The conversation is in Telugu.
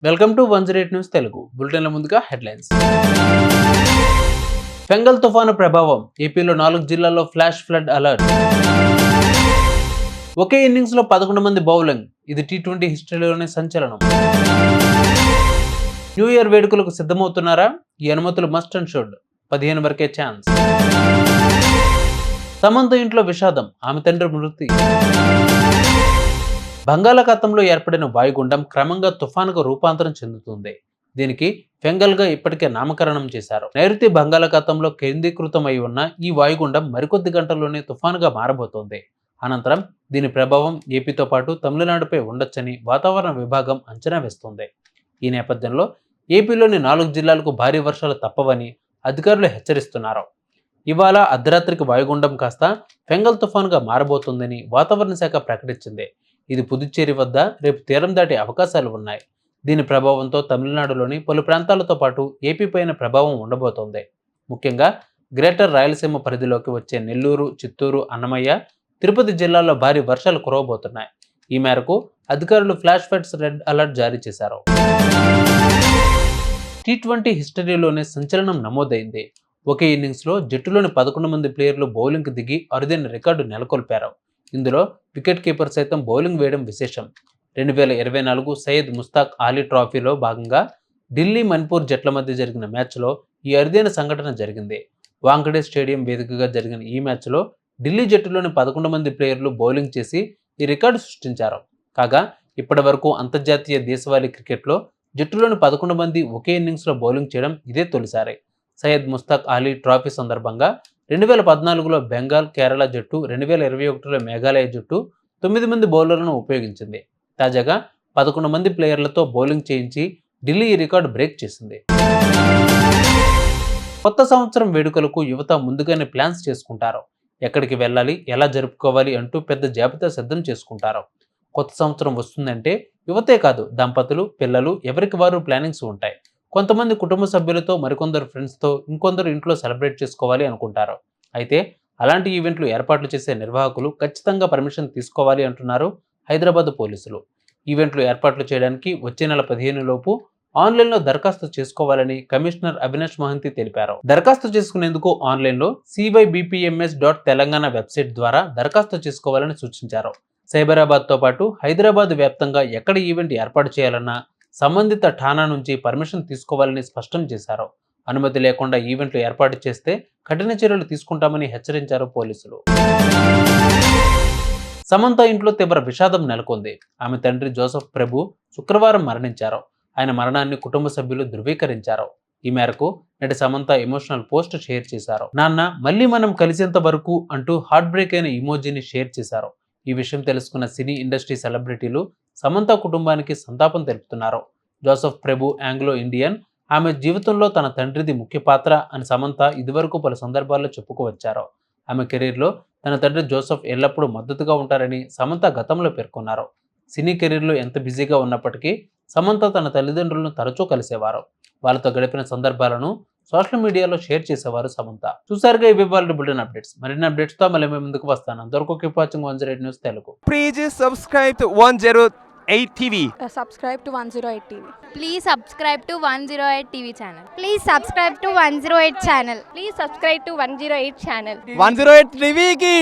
వెల్కమ్ టు 108 న్యూస్ తెలుగు బులెటిన్ల ముందుగా హెడ్లైన్స్. ఫెంగల్ తుఫాను ప్రభావం ఏపీలో 4 జిల్లాల్లో ఫ్లాష్ ఫ్లడ్ అలర్ట్. ఒకే ఇన్నింగ్స్ లో 11 మంది బౌలింగ్, ఇది T20 హిస్టరీలోనే సంచలనం. న్యూ ఇయర్ వేడుకలకు సిద్ధమవుతున్నారా? ఈ అనుమతులు మస్ట్ అండ్ షుడ్, 15 వరకే ఛాన్స్. సమంత ఇంట్లో విషాదం, ఆమె తండ్రి మృతి. బంగాళాఖాతంలో ఏర్పడిన వాయుగుండం క్రమంగా తుఫానుగా రూపాంతరం చెందుతుంది. దీనికి ఫెంగల్గా ఇప్పటికే నామకరణం చేశారు. నైరుతి బంగాళాఖాతంలో కేంద్రీకృతమై ఉన్న ఈ వాయుగుండం మరికొద్ది గంటల్లోనే తుఫానుగా మారబోతోంది. అనంతరం దీని ప్రభావం ఏపీతో పాటు తమిళనాడుపై ఉండొచ్చని వాతావరణ విభాగం అంచనా వేస్తోంది. ఈ నేపథ్యంలో ఏపీలోని 4 జిల్లాలకు భారీ వర్షాలు తప్పవని అధికారులు హెచ్చరిస్తున్నారు. ఇవాళ అర్ధరాత్రికి వాయుగుండం కాస్త ఫెంగల్ తుఫానుగా మారబోతోందని వాతావరణ శాఖ ప్రకటించింది. ఇది పుదుచ్చేరి వద్ద రేపు తీరం దాటే అవకాశాలు ఉన్నాయి. దీని ప్రభావంతో తమిళనాడులోని పలు ప్రాంతాలతో పాటు ఏపీ పైన ప్రభావం ఉండబోతోంది. ముఖ్యంగా గ్రేటర్ రాయలసీమ పరిధిలోకి వచ్చే నెల్లూరు, చిత్తూరు, అన్నమయ్య, తిరుపతి జిల్లాల్లో భారీ వర్షాలు కురవబోతున్నాయి. ఈ మేరకు అధికారులు ఫ్లాష్ ఫ్లడ్స్ రెడ్ అలర్ట్ జారీ చేశారు. T20 హిస్టరీలోనే సంచలనం నమోదైంది. ఒకే ఇన్నింగ్స్లో జట్టులోని 11 మంది ప్లేయర్లు బౌలింగ్కి దిగి అరుదైన రికార్డు నెలకొల్పారు. ఇందులో వికెట్ కీపర్ సైతం బౌలింగ్ వేయడం విశేషం. 2024 సయ్యద్ ముస్తాక్ అలీ ట్రోఫీలో భాగంగా ఢిల్లీ, మణిపూర్ జట్ల మధ్య జరిగిన మ్యాచ్లో ఈ అరుదైన సంఘటన జరిగింది. వాంఖడే స్టేడియం వేదికగా జరిగిన ఈ మ్యాచ్లో ఢిల్లీ జట్టులోని 11 మంది ప్లేయర్లు బౌలింగ్ చేసి ఈ రికార్డు సృష్టించారు. కాగా ఇప్పటి వరకు అంతర్జాతీయ దేశవాళీ క్రికెట్లో జట్టులోని 11 మంది ఒకే ఇన్నింగ్స్లో బౌలింగ్ చేయడం ఇదే తొలిసారి. సయ్యద్ ముస్తాక్ అలీ ట్రోఫీ సందర్భంగా 2014లో బెంగాల్, కేరళ జట్టు, 2021లో మేఘాలయ జట్టు 9 మంది బౌలర్లను ఉపయోగించింది. తాజాగా 11 మంది ప్లేయర్లతో బౌలింగ్ చేయించి ఢిల్లీ ఈ రికార్డు బ్రేక్ చేసింది. కొత్త సంవత్సరం వేడుకలకు యువత ముందుగానే ప్లాన్స్ చేసుకుంటారు. ఎక్కడికి వెళ్ళాలి, ఎలా జరుపుకోవాలి అంటూ పెద్ద జాబితా సిద్ధం చేసుకుంటారు. కొత్త సంవత్సరం వస్తుందంటే యువతే కాదు, దంపతులు, పిల్లలు ఎవరికి వారు ప్లానింగ్స్ ఉంటాయి. కొంతమంది కుటుంబ సభ్యులతో, మరికొందరు ఫ్రెండ్స్తో, ఇంకొందరు ఇంట్లో సెలబ్రేట్ చేసుకోవాలి అనుకుంటారు. అయితే అలాంటి ఈవెంట్లు ఏర్పాట్లు చేసే నిర్వాహకులు ఖచ్చితంగా పర్మిషన్ తీసుకోవాలి అంటున్నారు హైదరాబాద్ పోలీసులు. ఈవెంట్లు ఏర్పాట్లు చేయడానికి వచ్చే నెల 15 లోపు ఆన్లైన్లో దరఖాస్తు చేసుకోవాలని కమిషనర్ అవినాష్ మహంతి తెలిపారు. దరఖాస్తు చేసుకునేందుకు ఆన్లైన్లో cybpms.telangana వెబ్సైట్ ద్వారా దరఖాస్తు చేసుకోవాలని సూచించారు. సైబరాబాద్తో పాటు హైదరాబాద్ వ్యాప్తంగా ఎక్కడ ఈవెంట్ ఏర్పాటు చేయాలన్నా సంబంధిత ఠాణా నుంచి పర్మిషన్ తీసుకోవాలని స్పష్టం చేశారు. అనుమతి లేకుండా ఈవెంట్లు ఏర్పాటు చేస్తే కఠిన చర్యలు తీసుకుంటామని హెచ్చరించారు పోలీసులు. సమంత ఇంట్లో తీవ్ర విషాదం నెలకొంది. ఆమె తండ్రి జోసెఫ్ ప్రభు శుక్రవారం మరణించారు. ఆయన మరణాన్ని కుటుంబ సభ్యులు ధృవీకరించారు. ఈ మేరకు నటి సమంత ఎమోషనల్ పోస్ట్ షేర్ చేశారు. నాన్న, మళ్ళీ మనం కలిసేంత వరకు అంటూ హార్ట్ బ్రేక్ అయిన ఇమోజీని షేర్ చేశారు. ఈ విషయం తెలుసుకున్న సినీ ఇండస్ట్రీ సెలబ్రిటీలు సమంత కుటుంబానికి సంతాపం తెలుపుతున్నారు. జోసెఫ్ ప్రభు ఆంగ్లో ఇండియన్, ఆమె జీవితంలో తన తండ్రిది ముఖ్య పాత్ర అని సమంత ఇదివరకు పలు సందర్భాల్లో చెప్పుకువచ్చారు. ఆమె కెరీర్లో తన తండ్రి జోసెఫ్ ఎల్లప్పుడూ మద్దతుగా ఉంటారని సమంత గతంలో పేర్కొన్నారు. సినీ కెరీర్లో ఎంత బిజీగా ఉన్నప్పటికీ సమంత తన తల్లిదండ్రులను తరచూ కలిసేవారు. వాళ్ళతో గడిపిన సందర్భాలను సోషల్ మీడియాలో షేర్ చేసేవారు సమంత. చూసారుగా ఇవి వాళ్ళ బులెటిన్ అప్డేట్స్. మరిన్ని అప్డేట్స్ తో మళ్ళీ మేము ముందుకు వస్తాను. అంతవరకు keep watching 108 news Telugu. Please subscribe to 108 TV. Subscribe to 108 TV. Please subscribe to 108 TV channel. Please subscribe to 108 channel. Please subscribe to 108 channel. 108 TV ki